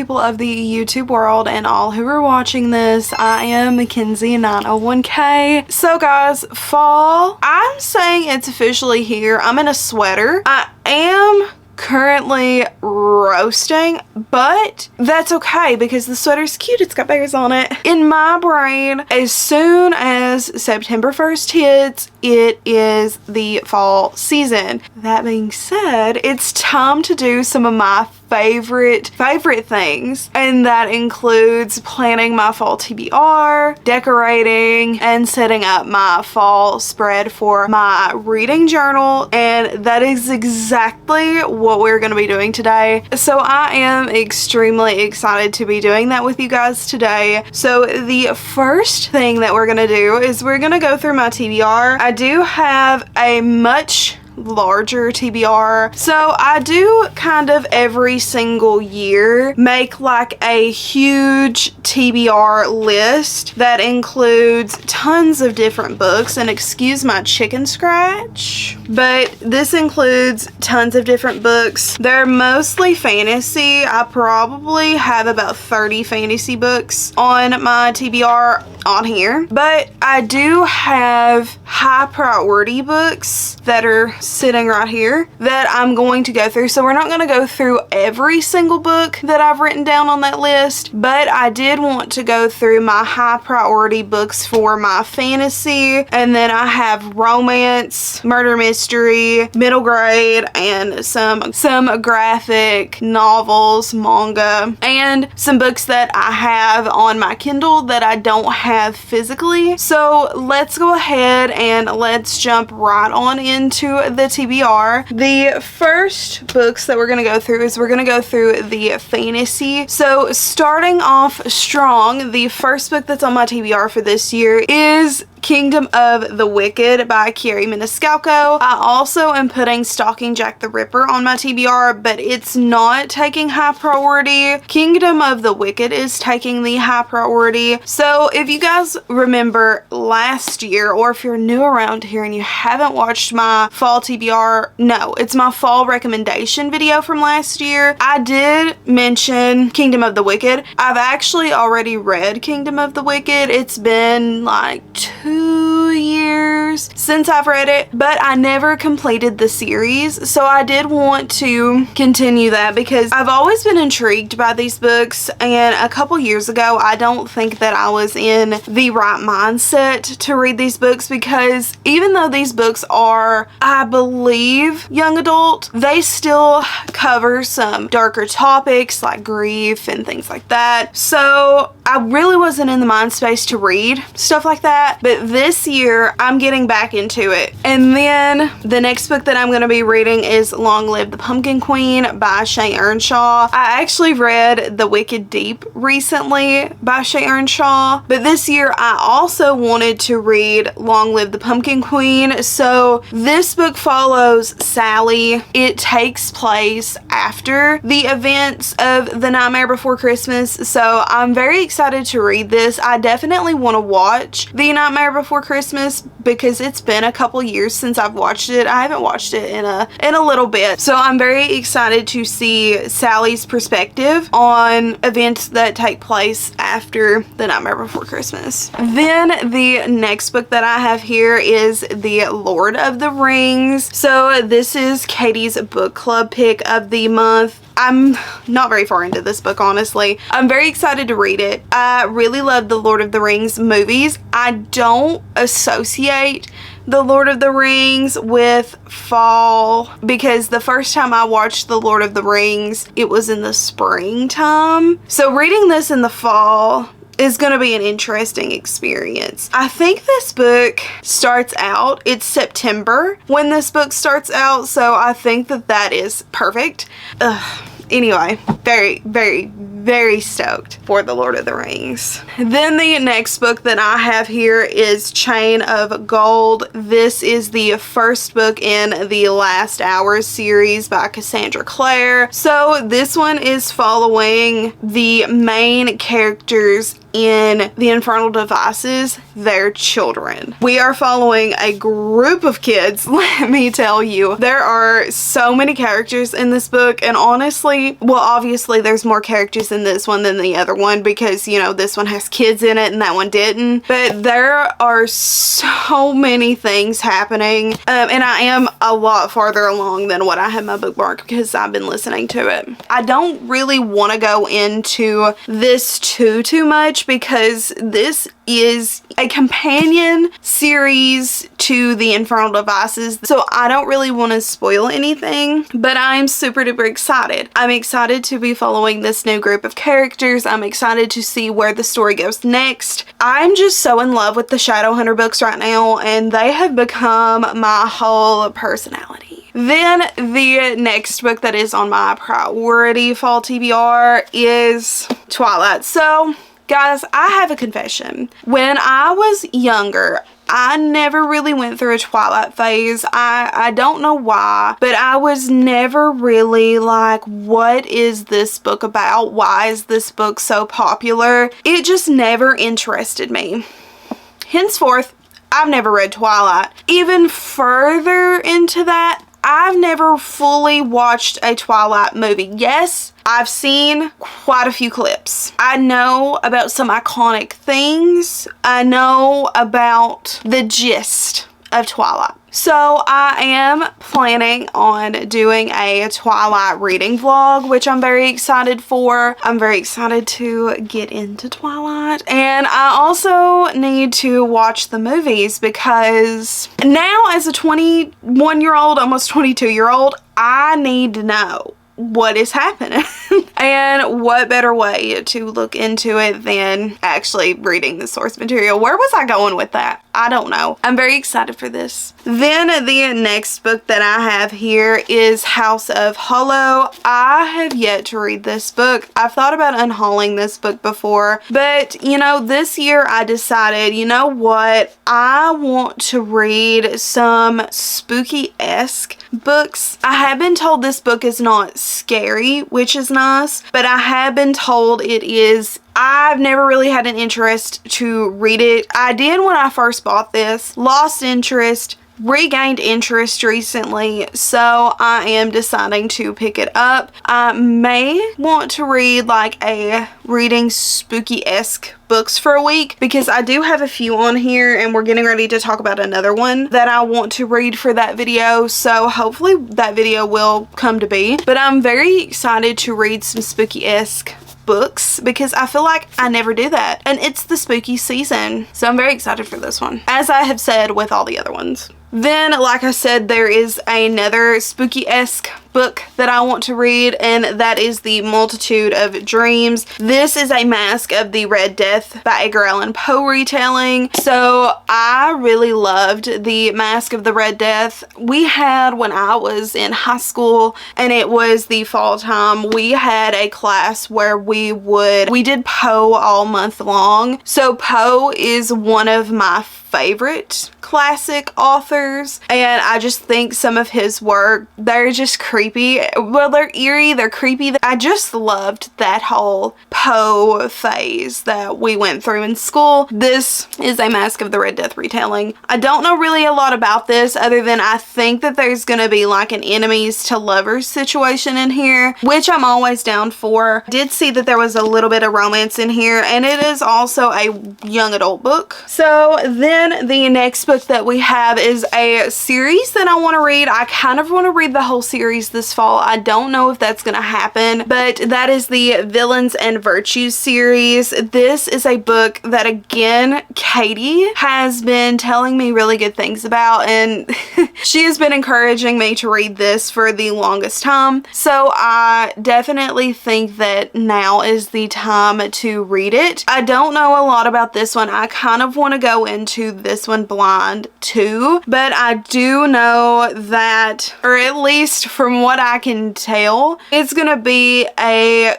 people of the YouTube world and all who are watching this. I am Mackenzie 901K. So guys, fall, I'm saying it's officially here. I'm in a sweater. I am currently roasting, but that's okay because the sweater's cute. It's got bears on it. In my brain, as soon as September 1st hits, it is the fall season. That being said, it's time to do some of my favorite things, and that includes planning my fall TBR, decorating, and setting up my fall spread for my reading journal, and that is exactly what we're going to be doing today. So I am extremely excited to be doing that with you guys today. So the first thing that we're going to do is we're going to go through my TBR. I do have a much larger TBR, so I do kind of every single year make like a huge TBR list that includes tons of different books, and excuse my chicken scratch, but this includes tons of different books. They're mostly fantasy. I probably have about 30 fantasy books on my TBR on here, but I do have high priority books that are sitting right here that I'm going to go through. So we're not going to go through every single book that I've written down on that list, but I did want to go through my high priority books for my fantasy, and then I have romance, murder mystery, middle grade, and some graphic novels, manga, and some books that I have on my Kindle that I don't have physically. So let's go ahead and let's jump right on into the TBR. The first books that we're going to go through is we're going to go through the fantasy. So starting off strong, the first book that's on my TBR for this year is Kingdom of the Wicked by Carrie Maniscalco. I also am putting Stalking Jack the Ripper on my TBR, but it's not taking high priority. Kingdom of the Wicked is taking the high priority. So if you guys remember last year, or if you're new around here and you haven't watched my fall TBR, no, it's my fall recommendation video from last year, I did mention Kingdom of the Wicked. I've actually already read Kingdom of the Wicked. It's been like 2 years since I've read it, but I never completed the series, so I did want to continue that because I've always been intrigued by these books, and a couple years ago I don't think that I was in the right mindset to read these books, because even though these books are, I believe, young adult, they still cover some darker topics like grief and things like that. So I really wasn't in the mind space to read stuff like that, but this year I'm getting back into it. And then the next book that I'm going to be reading is Long Live the Pumpkin Queen by Shay Earnshaw. I actually read The Wicked Deep recently by Shay Earnshaw, but this year I also wanted to read Long Live the Pumpkin Queen. So this book follows Sally. It takes place after the events of The Nightmare Before Christmas, so I'm very excited to read this. I definitely want to watch The Nightmare Before Christmas because it's been a couple years since I've watched it. I haven't watched it in a little bit, so I'm very excited to see Sally's perspective on events that take place after The Nightmare Before Christmas. Then the next book that I have here is The Lord of the Rings. So this is Katie's book club pick of the month. I'm not very far into this book, honestly. I'm very excited to read it. I really love the Lord of the Rings movies. I don't associate the Lord of the Rings with fall because the first time I watched the Lord of the Rings, it was in the springtime. So reading this in the fall is going to be an interesting experience. I think this book starts out, it's September when this book starts out, so I think that is perfect. Anyway, very stoked for the Lord of the Rings. Then the next book that I have here is Chain of Gold. This is the first book in the Last Hours series by Cassandra Clare. So this one is following the main characters in The Infernal Devices, their children. We are following a group of kids, let me tell you. There are so many characters in this book, and honestly, well, obviously there's more characters this and this one than the other one because, you know, this one has kids in it and that one didn't. But there are so many things happening, and I am a lot farther along than what I have my bookmark because I've been listening to it. I don't really want to go into this too much because this is a companion series to the Infernal Devices, so I don't really want to spoil anything, but I'm super duper excited. I'm excited to be following this new group of characters. I'm excited to see where the story goes next. I'm just so in love with the Shadowhunter books right now, and they have become my whole personality. Then the next book that is on my priority fall TBR is Twilight. So guys, I have a confession. When I was younger, I never really went through a Twilight phase. I don't know why, but I was never really like, what is this book about? Why is this book so popular? It just never interested me. Henceforth, I've never read Twilight. Even further into that, I've never fully watched a Twilight movie. Yes, I've seen quite a few clips. I know about some iconic things. I know about the gist of Twilight. So I am planning on doing a Twilight reading vlog, which I'm very excited for. I'm very excited to get into Twilight. And I also need to watch the movies because now as a 21-year-old, almost 22-year-old, I need to know what is happening. And what better way to look into it than actually reading the source material. Where was I going with that? I don't know. I'm very excited for this. Then the next book that I have here is House of Hollow. I have yet to read this book. I've thought about unhauling this book before, but you know, this year I decided, you know what? I want to read some spooky-esque books. I have been told this book is not scary, which is nice, but I have been told it is. I've never really had an interest to read it. I did when I first bought this, lost interest, regained interest recently, so I am deciding to pick it up. I may want to read like a reading spooky-esque books for a week because I do have a few on here and we're getting ready to talk about another one that I want to read for that video, so hopefully that video will come to be. But I'm very excited to read some spooky-esque books because I feel like I never do that, and it's the spooky season, so I'm very excited for this one, as I have said with all the other ones. Then, like I said, there is another spooky-esque book that I want to read, and that is The Multitude of Dreams. This is a Mask of the Red Death by Edgar Allan Poe retelling. So I really loved The Mask of the Red Death. We had, when I was in high school and it was the fall time, we had a class where we did Poe all month long. So Poe is one of my favorite classic authors, and I just think some of his work, they're just creepy. Well, they're eerie, they're creepy. I just loved that whole Poe phase that we went through in school. This is a Mask of the Red Death retelling. I don't know really a lot about this other than I think that there's gonna be like an enemies to lovers situation in here, which I'm always down for. I did see that there was a little bit of romance in here, and it is also a young adult book. So then the next book that we have is a series that I want to read. I kind of want to read the whole series this fall. I don't know if that's going to happen, but that is the Villains and Virtues series. This is a book that, again, Katie has been telling me really good things about, and she has been encouraging me to read this for the longest time. So I definitely think that now is the time to read it. I don't know a lot about this one. I kind of want to go into this one blind too, but I do know that, or at least from what I can tell, it's gonna be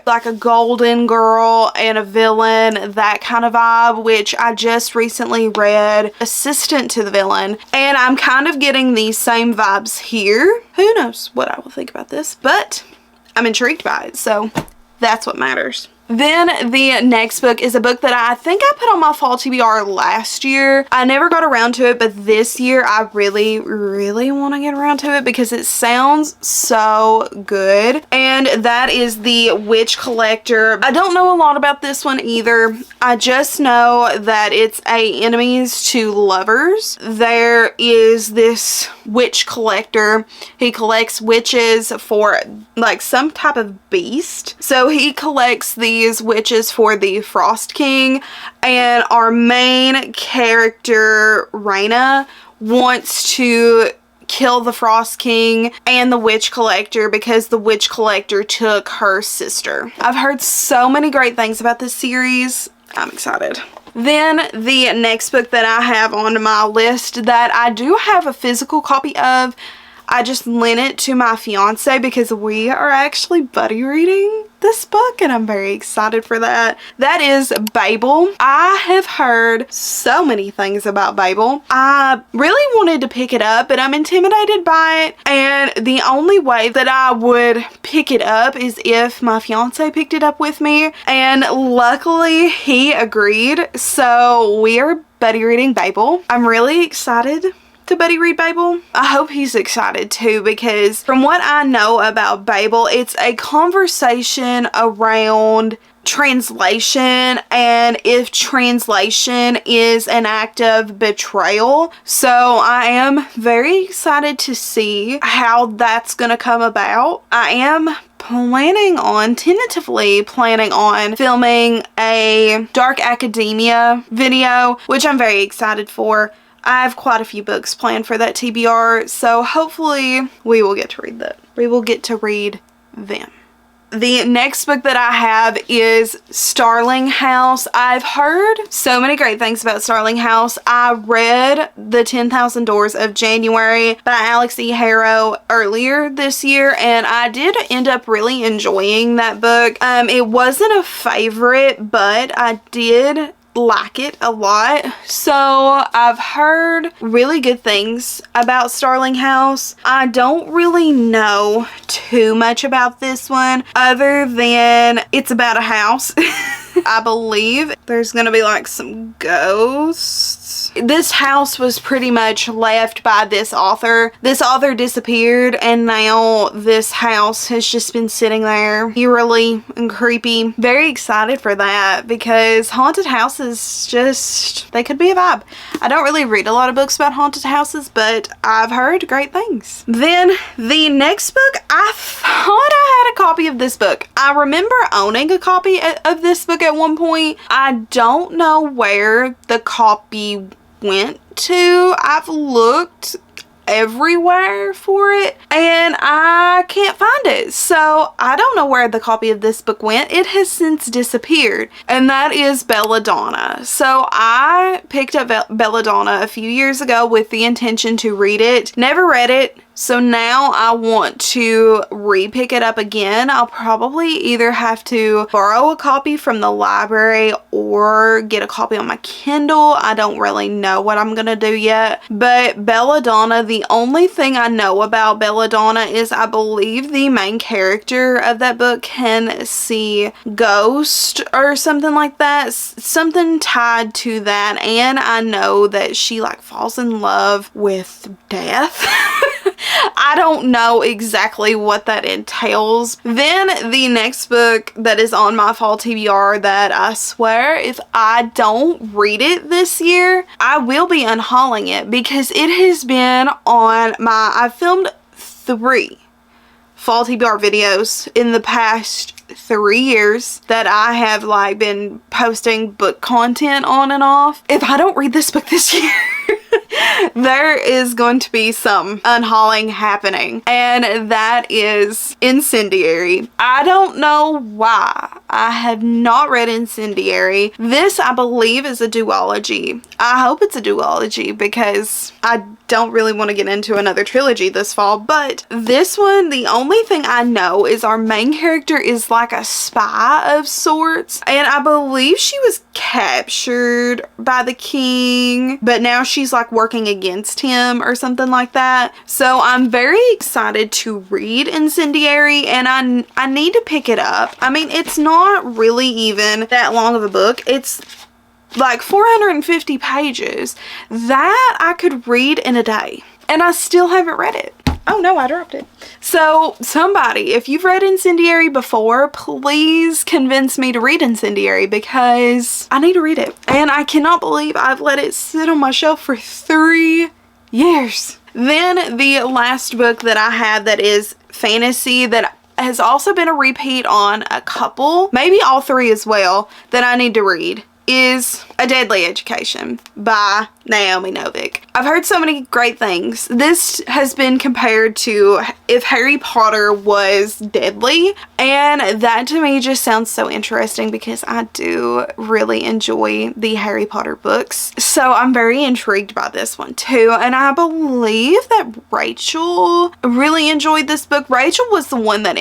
like a golden girl and a villain, that kind of vibe, which I just recently read Assistant to the Villain, and I'm kind of getting these same vibes here. Who knows what I will think about this, but I'm intrigued by it, so that's what matters. Then the next book is a book that I think I put on my fall TBR last year. I never got around to it, but this year I really want to get around to it because it sounds so good. And that is The Witch Collector. I don't know a lot about this one either. I just know that it's a enemies to lovers. There is this witch collector. He collects witches for like some type of beast. So he collects these witches for the Frost King, and our main character, Raina, wants to kill the Frost King and the Witch Collector because the Witch Collector took her sister. I've heard so many great things about this series. I'm excited. Then the next book that I have on my list that I do have a physical copy of, I just lent it to my fiance because we are actually buddy reading this book and I'm very excited for that. That is Babel. I have heard so many things about Babel. I really wanted to pick it up, but I'm intimidated by it, and the only way that I would pick it up is if my fiance picked it up with me, and luckily he agreed, so we are buddy reading Babel. I'm really excited to buddy read Babel. I hope he's excited too, because from what I know about Babel, it's a conversation around translation, and if translation is an act of betrayal. So I am very excited to see how that's gonna come about. I am tentatively planning on filming a dark academia video, which I'm very excited for. I have quite a few books planned for that TBR, so hopefully we will get to read that. We will get to read them. The next book that I have is Starling House. I've heard so many great things about Starling House. I read The 10,000 Doors of January by Alex E. Harrow earlier this year, and I did end up really enjoying that book. It wasn't a favorite, but I did like it a lot. So I've heard really good things about Starling House. I don't really know too much about this one other than it's about a house. I believe there's gonna be like some ghosts. This house was pretty much left by this author. This author disappeared, and now this house has just been sitting there eerily and creepy. Very excited for that because haunted houses just, they could be a vibe. I don't really read a lot of books about haunted houses, but I've heard great things. Then the next book, I thought I had a copy of this book. I remember owning a copy of this book at one point. I don't know where the copy went to. I've looked everywhere for it and I can't find it, so I don't know where the copy of this book went. It has since disappeared, and that is Belladonna. So I picked up Belladonna a few years ago with the intention to read it. Never read it, so now I want to re-pick it up again. I'll probably either have to borrow a copy from the library or get a copy on my Kindle. I don't really know what I'm gonna do yet. But Belladonna, the only thing I know about Belladonna is I believe the main character of that book can see ghosts or something like that. Something tied to that. And I know that she like falls in love with death. I don't know exactly what that entails. Then the next book that is on my fall TBR that I swear if I don't read it this year, I will be unhauling it because it has been on my, I filmed 3 fall TBR videos in the past 3 years that I have like been posting book content on and off. If I don't read this book this year, there is going to be some unhauling happening, and that is Incendiary. I don't know why I have not read Incendiary. This, I believe, is a duology. I hope it's a duology because I don't really want to get into another trilogy this fall, but this one, the only thing I know is our main character is like a spy of sorts, and I believe she was captured by the king, but now she's like working against him or something like that. So I'm very excited to read Incendiary, and I need to pick it up. I mean, it's not really even that long of a book. It's like 450 pages that I could read in a day, and I still haven't read it. Oh no, I dropped it. So somebody, if you've read Incendiary before, please convince me to read Incendiary, because I need to read it. And I cannot believe I've let it sit on my shelf for 3 years. Then the last book that I have that is fantasy, that has also been a repeat on a couple, maybe all 3 as well, that I need to read, is A Deadly Education by Naomi Novik. I've heard so many great things. This has been compared to if Harry Potter was deadly, and that to me just sounds so interesting because I do really enjoy the Harry Potter books. So I'm very intrigued by this one too, and I believe that Rachel really enjoyed this book. Rachel was the one that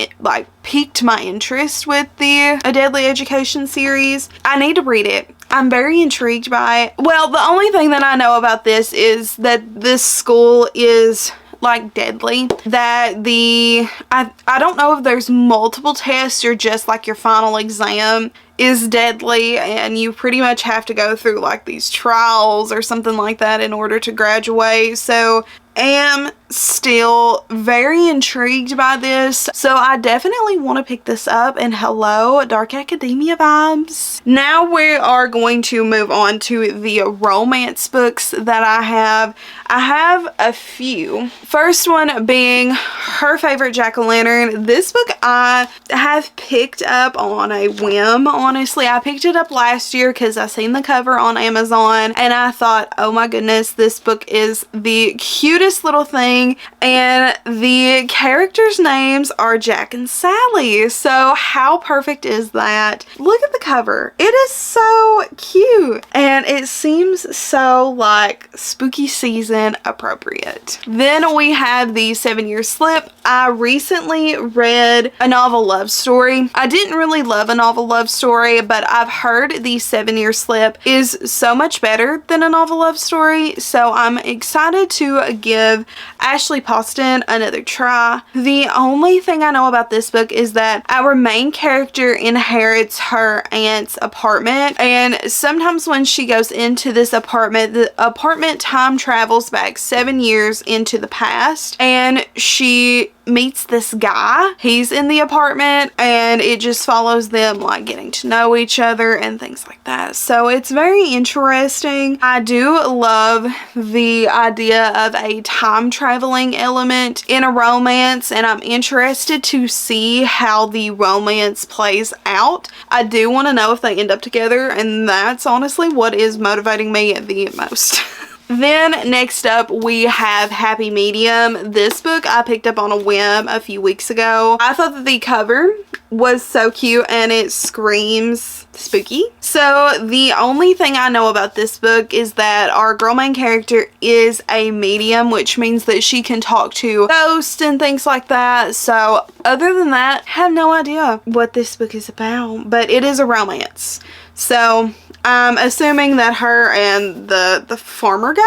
piqued my interest with the A Deadly Education series. I need to read it. I'm very intrigued by it. Well, the only thing that I know about this is that this school is like deadly, that I don't know if there's multiple tests or just like your final exam is deadly, and you pretty much have to go through like these trials or something like that in order to graduate. So am still very intrigued by this, so I definitely want to pick this up. And hello, Dark Academia vibes. Now we are going to move on to the romance books that I have. I have a few. First one being Her Favorite Jack-o'-lantern. This book I have picked up on a whim, honestly. I picked it up last year because I seen the cover on Amazon and I thought, oh my goodness, this book is the cutest little thing, and the characters' names are Jack and Sally. So how perfect is that? Look at the cover. It is so cute, and it seems so like spooky season appropriate. Then we have the 7-Year Slip. I recently read a novel love story. I didn't really love a novel love story, but I've heard the 7-Year Slip is so much better than a novel love story, so I'm excited to give Ashley Poston another try. The only thing I know about this book is that our main character inherits her aunt's apartment, and sometimes when she goes into this apartment, the apartment time travels back 7 years into the past, and she meets this guy. He's in the apartment, and it just follows them like getting to know each other and things like that. So it's very interesting. I do love the idea of a time traveling element in a romance, and I'm interested to see how the romance plays out. I do want to know if they end up together, and that's honestly what is motivating me the most. Then next up we have Happy Medium. This book I picked up on a whim a few weeks ago. I thought that the cover was so cute and it screams spooky. So the only thing I know about this book is that our girl main character is a medium, which means that she can talk to ghosts and things like that. So other than that, I have no idea what this book is about, but it is a romance. So I'm assuming that her and the farmer guy,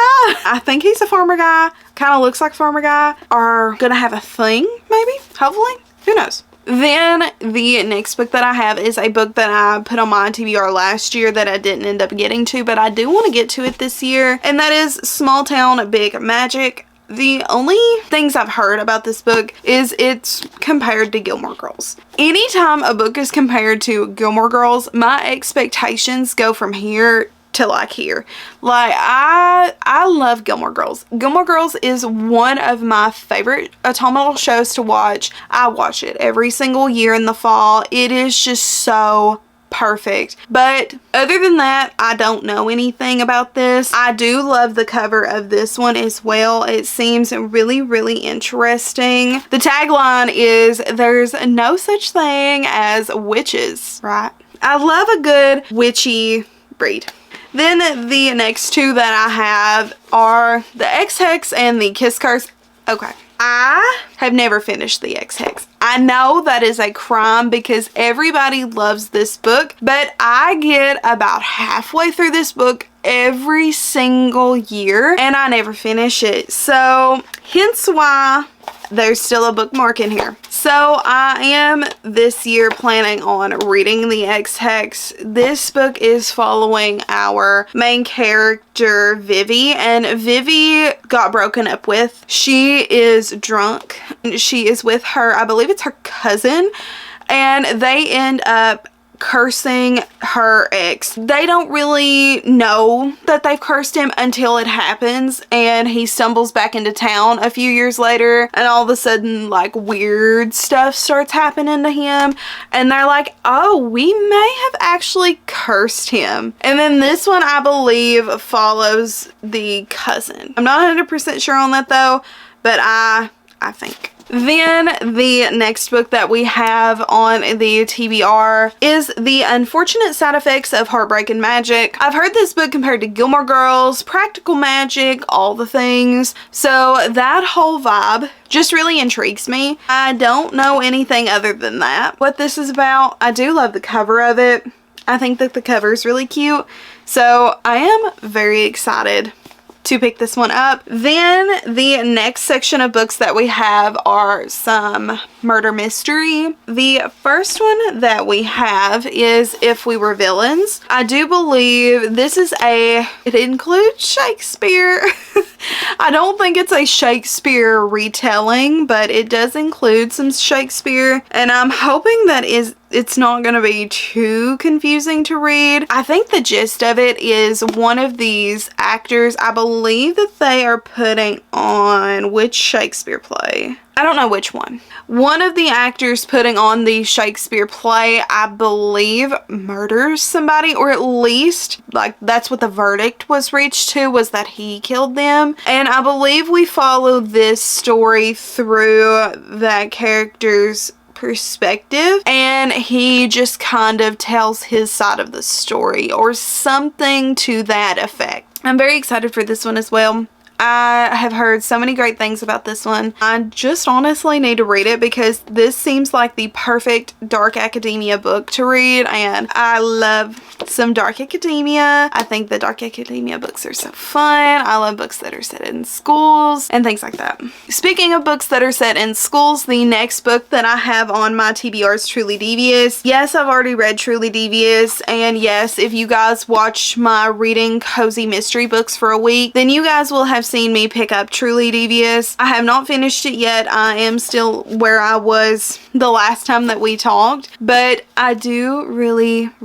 I think he's a farmer guy, kind of looks like a farmer guy, are gonna have a thing, maybe, hopefully, who knows. Then the next book that I have is a book that I put on my TBR last year that I didn't end up getting to, but I do want to get to it this year, and that is Small Town Big Magic. The only things I've heard about this book is it's compared to Gilmore Girls. Anytime a book is compared to Gilmore Girls, my expectations go from here to like here. Like I love Gilmore Girls. Gilmore Girls is one of my favorite autumnal shows to watch. I watch it every single year in the fall. It is just so perfect. But other than that, I don't know anything about this. I do love the cover of this one as well. It seems really, really interesting. The tagline is, "There's no such thing as witches," right? I love a good witchy read. Then the next two that I have are the X-Hex and the Kiss Curse. Okay. I have never finished the X-Hex. I know that is a crime because everybody loves this book, but I get about halfway through this book every single year and I never finish it. So hence why there's still a bookmark in here. So I am this year planning on reading The Ex-Hex. This book is following our main character, Vivi, and Vivi got broken up with. She is drunk. She is with her, I believe it's her cousin, and they end up cursing her ex. They don't really know that they've cursed him until it happens, and he stumbles back into town a few years later, and all of a sudden like weird stuff starts happening to him, and they're like, oh, we may have actually cursed him. And then this one, I believe, follows the cousin. I'm not 100% sure on that though, but I think. Then the next book that we have on the TBR is The Unfortunate Side Effects of Heartbreak and Magic. I've heard this book compared to Gilmore Girls, Practical Magic, all the things. So that whole vibe just really intrigues me. I don't know anything other than that. What this is about, I do love the cover of it. I think that the cover is really cute. So I am very excited to pick this one up. Then the next section of books that we have are some murder mystery. The first one that we have is If We Were Villains. I do believe this is it includes Shakespeare. I don't think it's a Shakespeare retelling, but it does include some Shakespeare, and I'm hoping that it's not going to be too confusing to read. I think the gist of it is one of these actors, I believe that they are putting on which Shakespeare play? I don't know which one. One of the actors putting on the Shakespeare play, I believe, murders somebody, or at least, like, that's what the verdict was reached to, was that he killed them. And I believe we follow this story through that character's perspective, and he just kind of tells his side of the story or something to that effect. I'm very excited for this one as well. I have heard so many great things about this one. I just honestly need to read it because this seems like the perfect dark academia book to read, and I love some dark academia. I think the dark academia books are so fun. I love books that are set in schools and things like that. Speaking of books that are set in schools, the next book that I have on my TBR is Truly Devious. Yes, I've already read Truly Devious, and yes, if you guys watch my reading cozy mystery books for a week, then you guys will have seen me pick up Truly Devious. I have not finished it yet. I am still where I was the last time that we talked, but I do really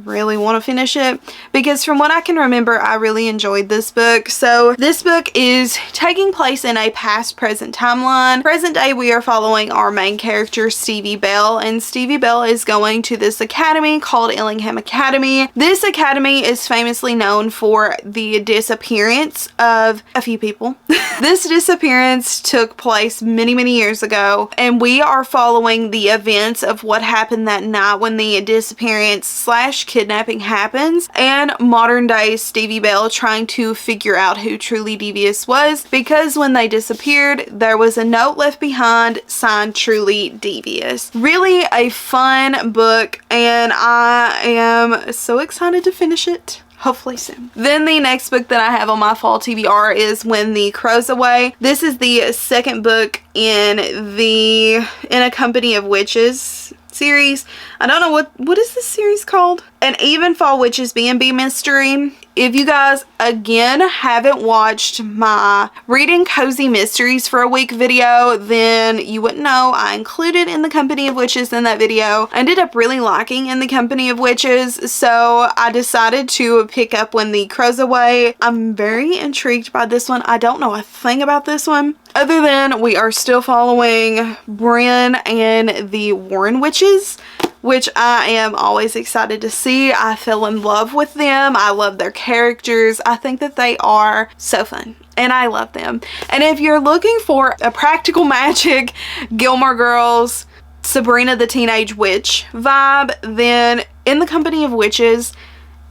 want to finish it because from what I can remember, I really enjoyed this book. So this book is taking place in a past present timeline. Present day, we are following our main character, Stevie Bell, and Stevie Bell is going to this academy called Illingham Academy. This academy is famously known for the disappearance of a few people. This disappearance took place many years ago, and we are following the events of what happened that night when the disappearance slash kidnapping happens, and modern day Stevie Bell trying to figure out who Truly Devious was, because when they disappeared there was a note left behind signed Truly Devious. Really a fun book, and I am so excited to finish it. Hopefully soon. Then the next book that I have on my fall TBR is When the Crow's Away. This is the second book in A Company of Witches series. I don't know what is this series called? An Even Fall Witches B&B mystery. If you guys again haven't watched my reading cozy mysteries for a week video, then you wouldn't know I included In the Company of Witches in that video. I ended up really liking In the Company of Witches, so I decided to pick up When the Crow's Away. I'm very intrigued by this one. I don't know a thing about this one other than we are still following Bryn and the Warren Witches, which I am always excited to see. I fell in love with them. I love their characters. I think that they are so fun, and I love them. And if you're looking for a practical magic, Gilmore Girls, Sabrina the Teenage Witch vibe, then In the Company of Witches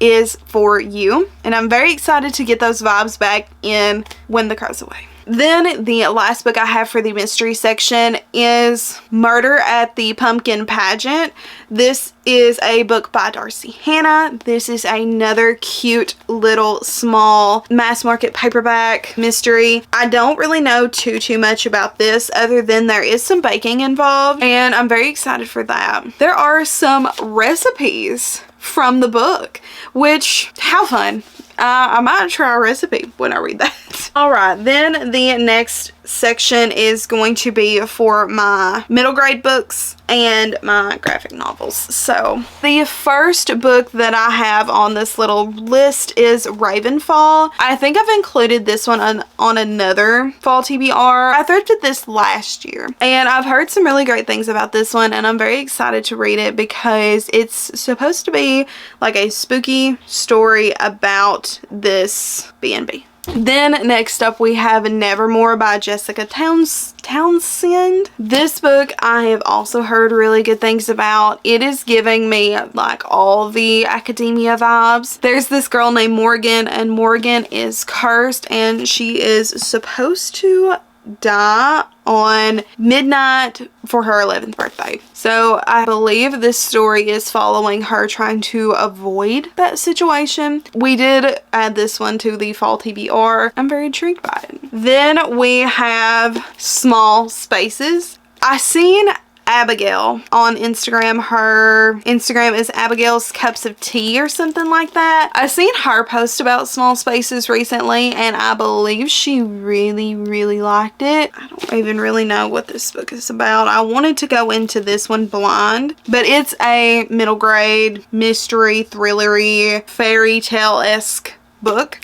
is for you. And I'm very excited to get those vibes back in When the Crow's Away. Then the last book I have for the mystery section is Murder at the Pumpkin Pageant. This is a book by Darcy Hannah. This is another cute little small mass market paperback mystery. I don't really know too much about this other than there is some baking involved, and I'm very excited for that. There are some recipes from the book, which, how fun. I might try a recipe when I read that. Alright, then the next section is going to be for my middle grade books and my graphic novels. So the first book that I have on this little list is Ravenfall. I think I've included this one on another fall TBR. I thrifted this last year and I've heard some really great things about this one, and I'm very excited to read it because it's supposed to be like a spooky story about this B&B. Then next up we have Nevermore by Jessica Townsend. This book I have also heard really good things about. It is giving me like all the academia vibes. There's this girl named Morgan, and Morgan is cursed and she is supposed to die on midnight for her 11th birthday. So I believe this story is following her trying to avoid that situation. We did add this one to the fall TBR. I'm very intrigued by it. Then we have Small Spaces. I seen Abigail on Instagram. Her Instagram is Abigail's Cups of Tea or something like that. I seen her post about Small Spaces recently and I believe she really liked it. I don't even really know what this book is about. I wanted to go into this one blind, but it's a middle grade mystery, thrillery, fairy tale-esque book.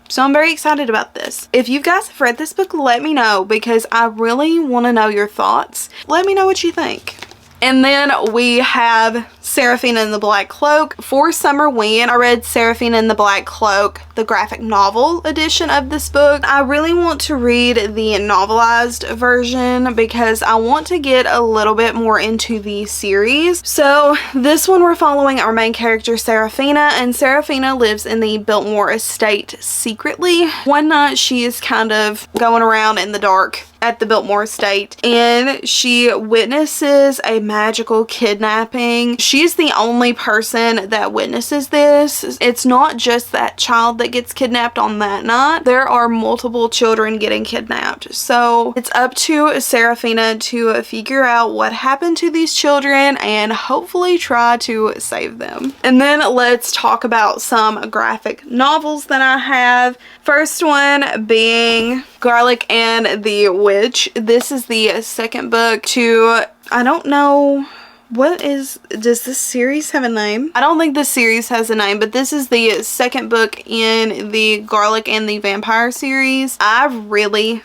So I'm very excited about this. If you guys have read this book, let me know because I really want to know your thoughts. Let me know what you think. And then we have Seraphina and the Black Cloak. For Summer Wind, I read Seraphina and the Black Cloak, the graphic novel edition of this book. I really want to read the novelized version because I want to get a little bit more into the series. So this one we're following our main character Seraphina, and Seraphina lives in the Biltmore estate secretly. One night she is kind of going around in the dark at the Biltmore estate and she witnesses a magical kidnapping. She's the only person that witnesses this. It's not just that child that gets kidnapped on that night. There are multiple children getting kidnapped. So it's up to Seraphina to figure out what happened to these children and hopefully try to save them. And then let's talk about some graphic novels that I have. First one being Garlic and the Witch. This is the second book to, I don't know, does this series have a name? I don't think this series has a name, but this is the second book in the Garlic and the Vampire series. I really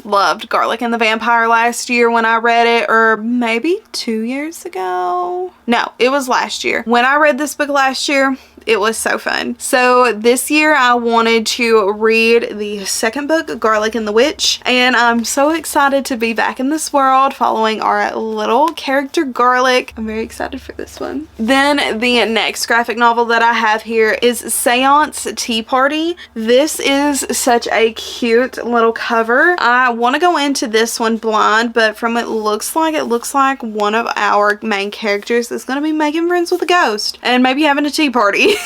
loved Garlic and the Vampire last year when I read it, or maybe 2 years ago. No, it was last year. When I read this book last year, it was so fun. So this year I wanted to read the second book, Garlic and the Witch, and I'm so excited to be back in this world following our little character Garlic. I'm very excited for this one. Then the next graphic novel that I have here is Seance Tea Party. This is such a cute little cover. I want to go into this one blind, but from it looks like one of our main characters is going to be making friends with a ghost and maybe having a tea party.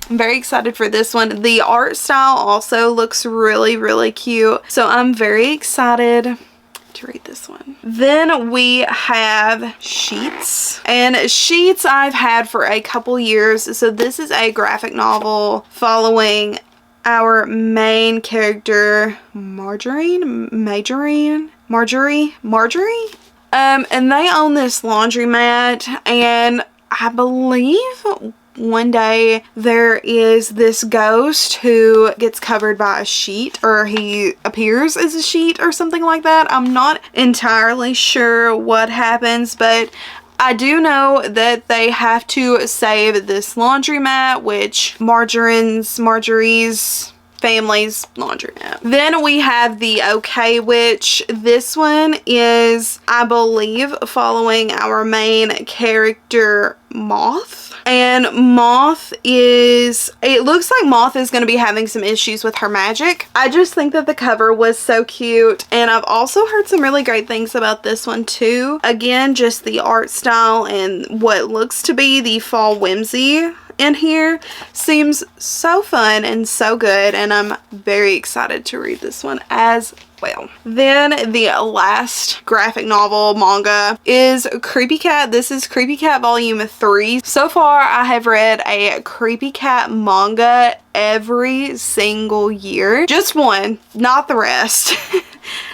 I'm very excited for this one. The art style also looks really cute, so I'm very excited to read this one. Then we have Sheets, and Sheets I've had for a couple years. So this is a graphic novel following our main character Marjorie, and they own this laundromat, and I believe one day there is this ghost who gets covered by a sheet, or he appears as a sheet or something like that. I'm not entirely sure what happens, but I do know that they have to save this laundromat, which Marjorie's family's laundromat. Then we have the Okay Witch. This one is, I believe, following our main character, Moth. And Moth is, it looks like Moth is going to be having some issues with her magic. I just think that the cover was so cute, and I've also heard some really great things about this one too. Again, just the art style and what looks to be the fall whimsy in here seems so fun and so good, and I'm very excited to read this one as well. Then the last graphic novel manga is Creepy Cat. This is Creepy Cat Volume 3. So far, I have read a Creepy Cat manga every single year. Just one, not the rest.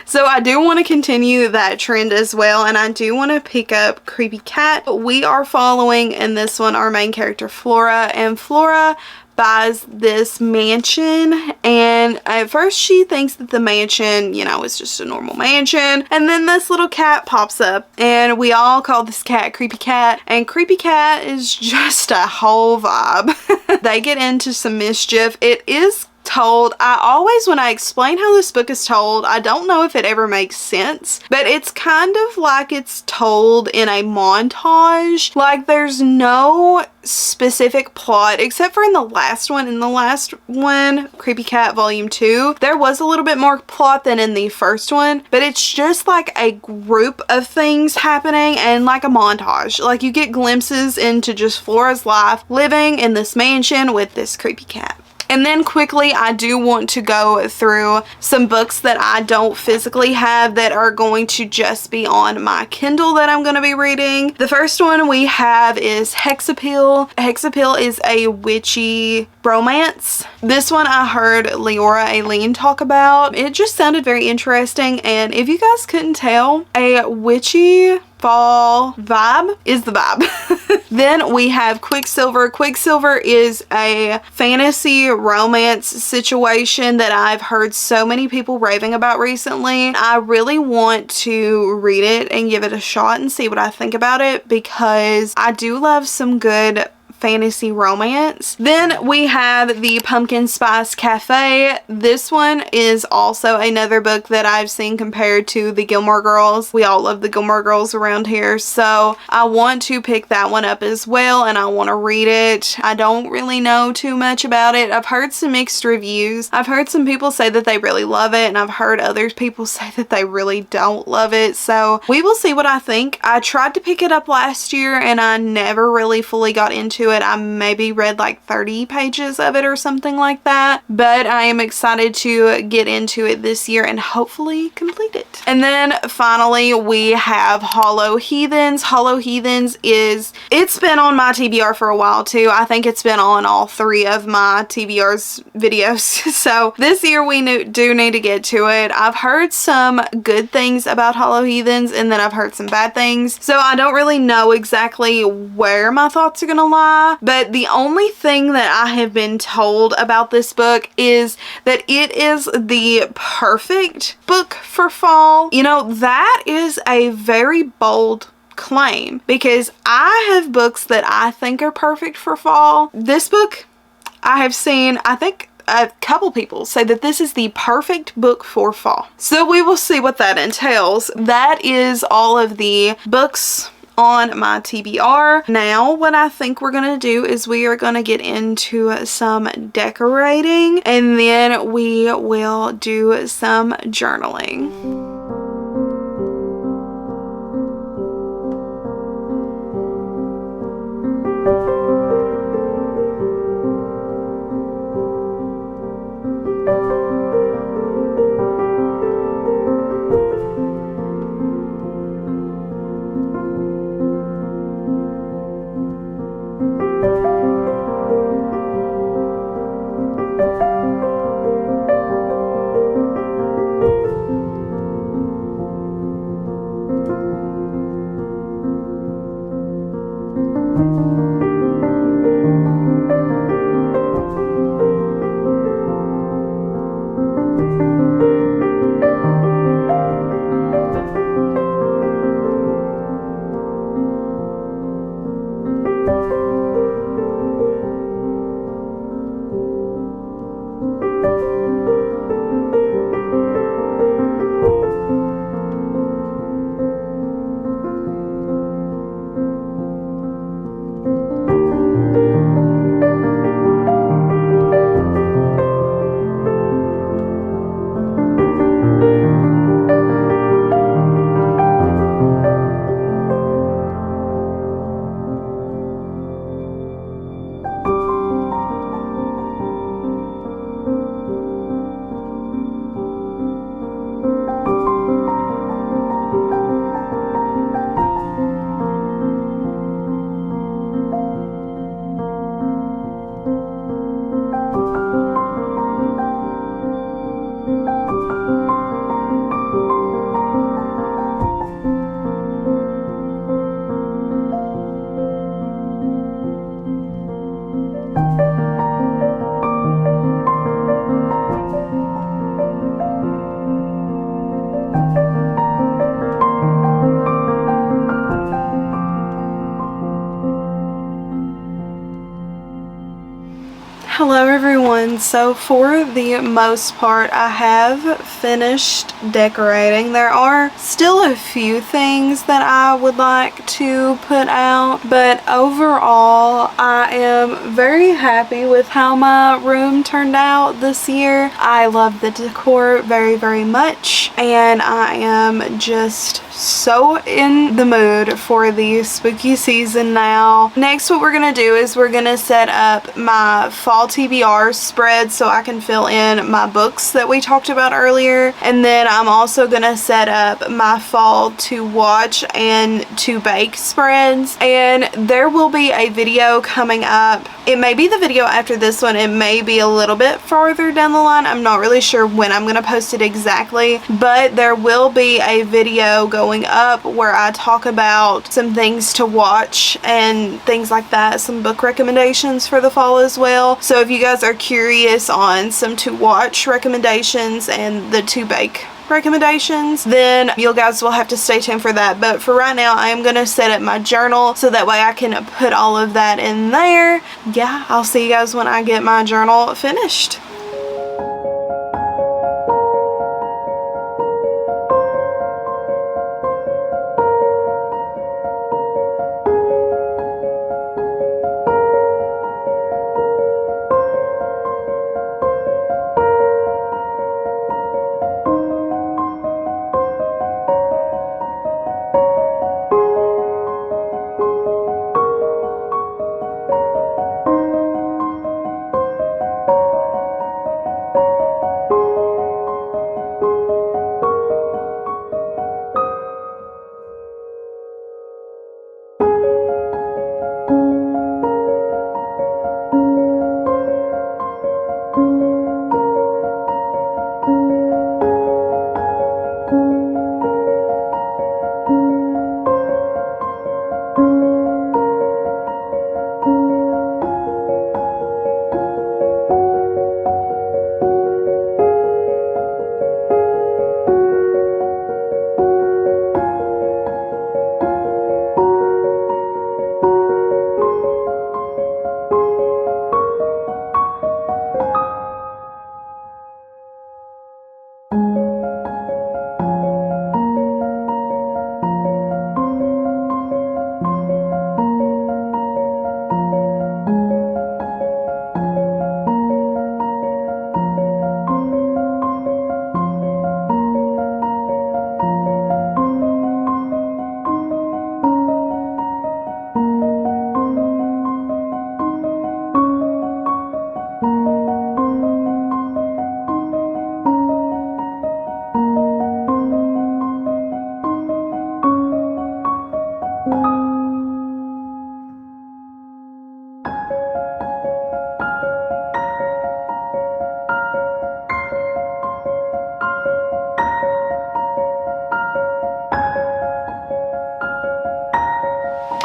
So I do want to continue that trend as well, and I do want to pick up Creepy Cat. We are following in this one our main character, Flora, and Flora buys this mansion, and at first she thinks that the mansion, you know, is just a normal mansion, and then this little cat pops up, and we all call this cat Creepy Cat, and Creepy Cat is just a whole vibe. They get into some mischief. It is told, I always, when I explain how this book is told, I don't know if it ever makes sense, but it's kind of like it's told in a montage. Like, there's no specific plot except for in the last one. In the last one, Creepy Cat Volume 2, there was a little bit more plot than in the first one, but it's just like a group of things happening and like a montage. Like, you get glimpses into just Flora's life living in this mansion with this creepy cat. And then quickly, I do want to go through some books that I don't physically have that are going to just be on my Kindle that I'm going to be reading. The first one we have is Hexapeel. Hexapeel is a witchy romance. This one I heard Leora Aileen talk about. It just sounded very interesting, and if you guys couldn't tell, a witchy fall vibe is the vibe. Then we have Quicksilver. Quicksilver is a fantasy romance situation that I've heard so many people raving about recently. I really want to read it and give it a shot and see what I think about it, because I do love some good fantasy romance. Then we have the Pumpkin Spice Cafe. This one is also another book that I've seen compared to the Gilmore Girls. We all love the Gilmore Girls around here, so I want to pick that one up as well, and I want to read it. I don't really know too much about it. I've heard some mixed reviews. I've heard some people say that they really love it, and I've heard other people say that they really don't love it, so we will see what I think. I tried to pick it up last year and I never really fully got into it. I maybe read like 30 pages of it or something like that, but I am excited to get into it this year and hopefully complete it. And then finally we have Hollow Heathens. Hollow Heathens is, it's been on my TBR for a while too. I think it's been on all 3 of my TBR's videos. So this year we do need to get to it. I've heard some good things about Hollow Heathens, and then I've heard some bad things. So I don't really know exactly where my thoughts are gonna lie, but the only thing that I have been told about this book is that it is the perfect book for fall. You know, that is a very bold claim, because I have books that I think are perfect for fall. This book, I have seen, I think a couple people say that this is the perfect book for fall. So we will see what that entails. That is all of the books on my TBR. Now what I think we're gonna do is we are gonna get into some decorating, and then we will do some journaling. So for the most part, I have finished decorating. There are still a few things that I would like to put out, but overall I am very happy with how my room turned out this year. I love the decor very much, and I am just so in the mood for the spooky season now. Next, what we're gonna do is we're gonna set up my fall TBR spread so I can fill in my books that we talked about earlier, and then I'm also gonna set up my fall to watch and to bake spreads, and there will be a video coming up. It may be the video after this one, it may be a little bit farther down the line. I'm not really sure when I'm gonna post it exactly, but there will be a video going up where I talk about some things to watch and things like that, some book recommendations for the fall as well. So if you guys are curious on some to watch recommendations and the to bake recommendations, then you guys will have to stay tuned for that. But for right now, I am going to set up my journal so that way I can put all of that in there. Yeah, I'll see you guys when I get my journal finished.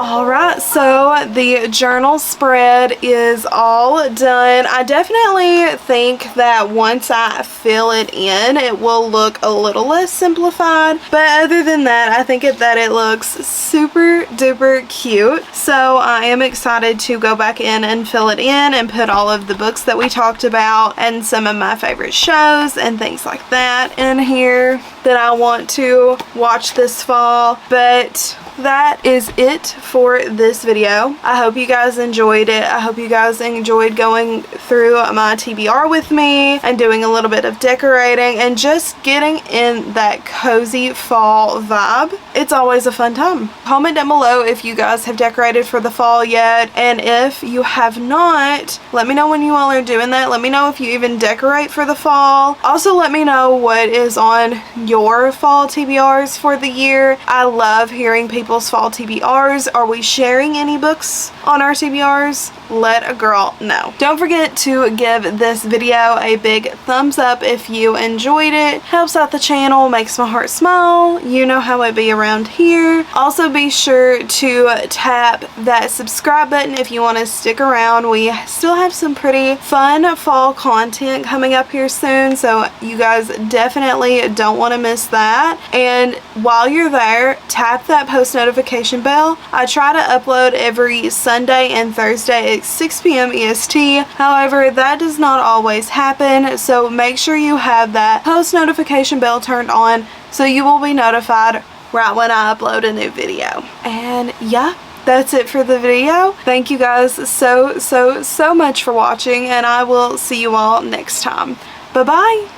Alright, so the journal spread is all done. I definitely think that once I fill it in, it will look a little less simplified. But other than that, I think that it looks super duper cute. So I am excited to go back in and fill it in and put all of the books that we talked about and some of my favorite shows and things like that in here that I want to watch this fall. But that is it for this video. I hope you guys enjoyed it. I hope you guys enjoyed going through my TBR with me and doing a little bit of decorating and just getting in that cozy fall vibe. It's always a fun time. Comment down below if you guys have decorated for the fall yet, and if you have not, let me know when you all are doing that. Let me know if you even decorate for the fall. Also, let me know what is on your fall TBRs for the year. I love hearing people's fall TBRs. Are we sharing any books on our TBRs? Let a girl know. Don't forget to give this video a big thumbs up if you enjoyed it. Helps out the channel, makes my heart smile. You know how it be around here. Also, be sure to tap that subscribe button if you want to stick around. We still have some pretty fun fall content coming up here soon, so you guys definitely don't want to miss that. And while you're there, tap that post post notification bell. I try to upload every Sunday and Thursday at 6 p.m. EST. However, that does not always happen, so make sure you have that post notification bell turned on so you will be notified right when I upload a new video. And yeah, that's it for the video. Thank you guys so much for watching, and I will see you all next time. Bye bye.